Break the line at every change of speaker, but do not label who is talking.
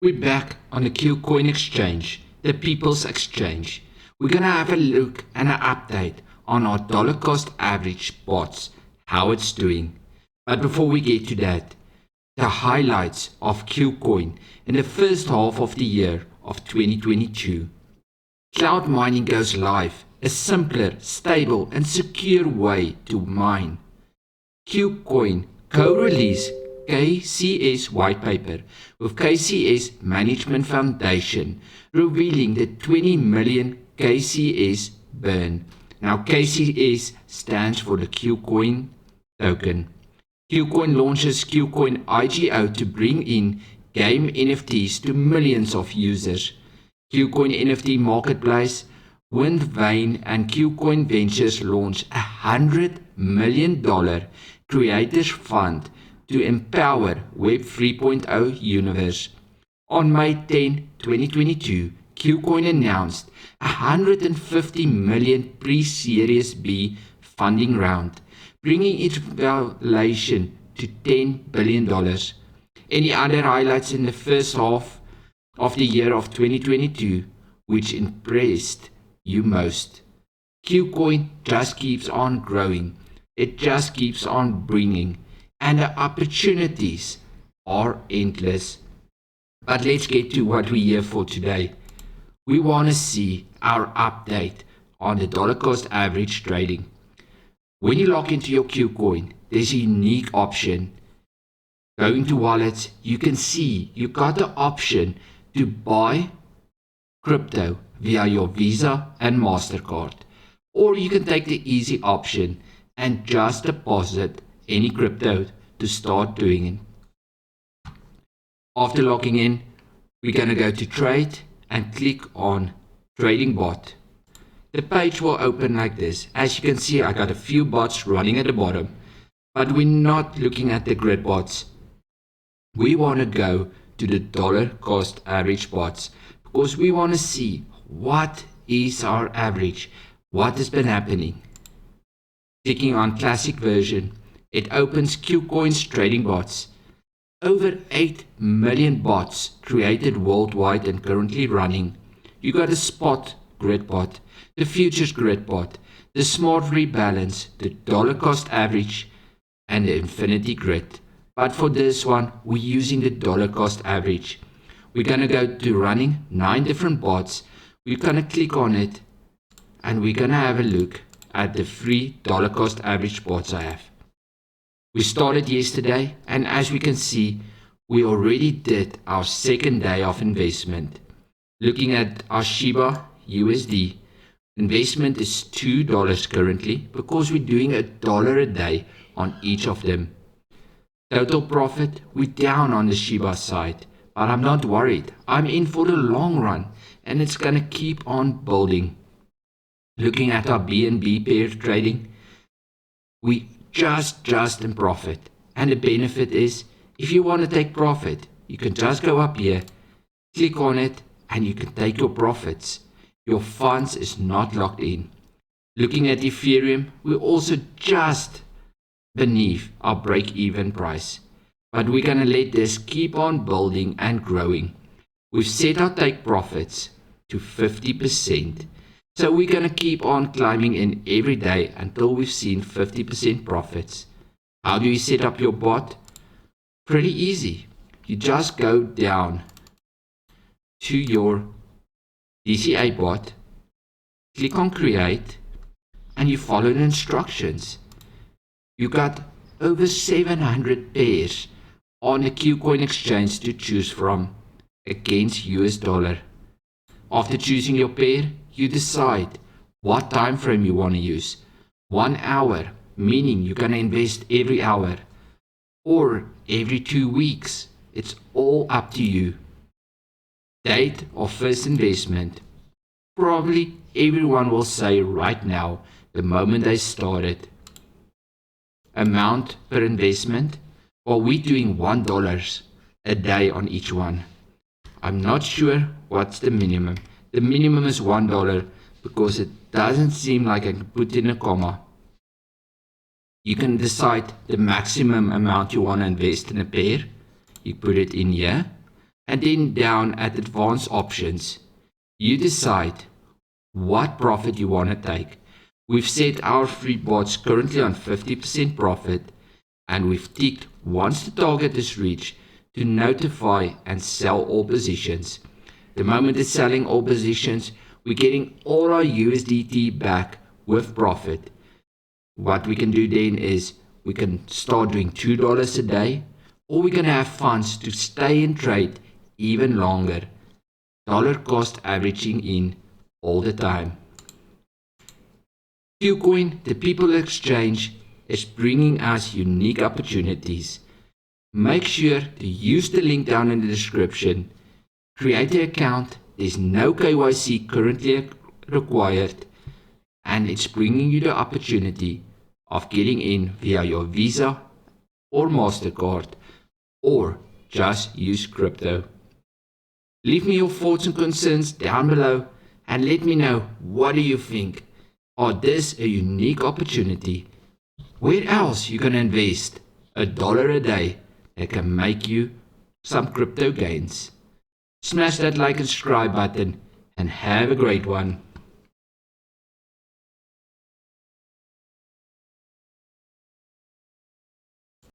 We're back on the Kucoin exchange, the people's exchange. We're going to have a look and an update on our dollar cost average bots, how it's doing. But before we get to that, the highlights of Kucoin in the first half of the year of 2022. Cloud mining goes live, a simpler, stable and secure way to mine. Kucoin co-release 𝙏𝙝𝙖𝙣 white paper with KCS Management Foundation revealing the 20 million KCS burn. Now KCS stands for the Kucoin token. Kucoin launches Kucoin IGO to bring in game NFTs to millions of users. Kucoin NFT Marketplace, Wind and Kucoin Ventures launch $100 million Creators Fund to empower Web 3.0 universe. On May 10, 2022, Kucoin announced a $150 million pre-Series B funding round, bringing its valuation to $10 billion. Any other highlights in the first half of the year of 2022 which impressed you most? Kucoin just keeps on growing. It just keeps on bringing, and the opportunities are endless. But let's get to what we're here for today. We want to see our update on the dollar cost average trading. When you log into your Kucoin, there's a unique option. Going to wallets, you can see you got the option to buy crypto via your Visa and MasterCard. Or you can take the easy option and just deposit any crypto to start doing it. After logging in, we're going to go to trade and click on trading bot. The page will open like this. As you can see, I got a few bots running at the bottom, but we're not looking at the grid bots. We want to go to the dollar cost average bots because we want to see what is our average, what has been happening. Clicking on classic version, it opens Kucoin's trading bots. Over 8 million bots created worldwide and currently running. You got a spot grid bot, the futures grid bot, the smart rebalance, the dollar cost average, and the infinity grid. But for this one, we're using the dollar cost average. We're going to go to running 9 different bots. We're going to click on it and we're going to have a look at the free dollar cost average bots I have. We started yesterday, and as we can see, we already did our second day of investment. Looking at our Shiba USD, investment is $2 currently because we're doing $1 a day on each of them. Total profit, we're down on the Shiba side, but I'm not worried. I'm in for the long run, and it's going to keep on building. Looking at our BNB pair trading, we just in profit. And the benefit is, if you want to take profit, you can just go up here, click on it, and you can take your profits. Your funds is not locked in. Looking at Ethereum, we're also just beneath our break-even price. But we're going to let this keep on building and growing. We've set our take profits to 50%. So we're going to keep on climbing in every day until we've seen 50% profits. How do you set up your bot? Pretty easy. You just go down to your DCA bot, click on create, and you follow the instructions. You got over 700 pairs on the Kucoin exchange to choose from against US dollar. After choosing your pair, you decide what time frame you want to use. 1 hour, meaning you're going to invest every hour, or every 2 weeks. It's all up to you. Date of first investment. Probably everyone will say right now, the moment they started. Amount per investment. Well, we're doing $1 a day on each one. I'm not sure what's the minimum. The minimum is $1 because it doesn't seem like I can put in a comma. You can decide the maximum amount you want to invest in a pair. You put it in here. and then down at advanced options, you decide what profit you want to take. We've set our free bots currently on 50% profit, and we've ticked once the target is reached to notify and sell all positions. The moment it's selling all positions, we're getting all our USDT back with profit. What we can do then is we can start doing $2 a day, or we're going to have funds to stay in trade even longer, dollar cost averaging in all the time. Kucoin, the People Exchange, is bringing us unique opportunities. Make sure to use the link down in the description. Create an account. There's no KYC currently required, and it's bringing you the opportunity of getting in via your Visa or MasterCard, or just use crypto. Leave me your thoughts and concerns down below and let me know, what do you think? Are this a unique opportunity? Where else you can invest $1 a day that can make you some crypto gains? Smash that like and subscribe button and have a great one.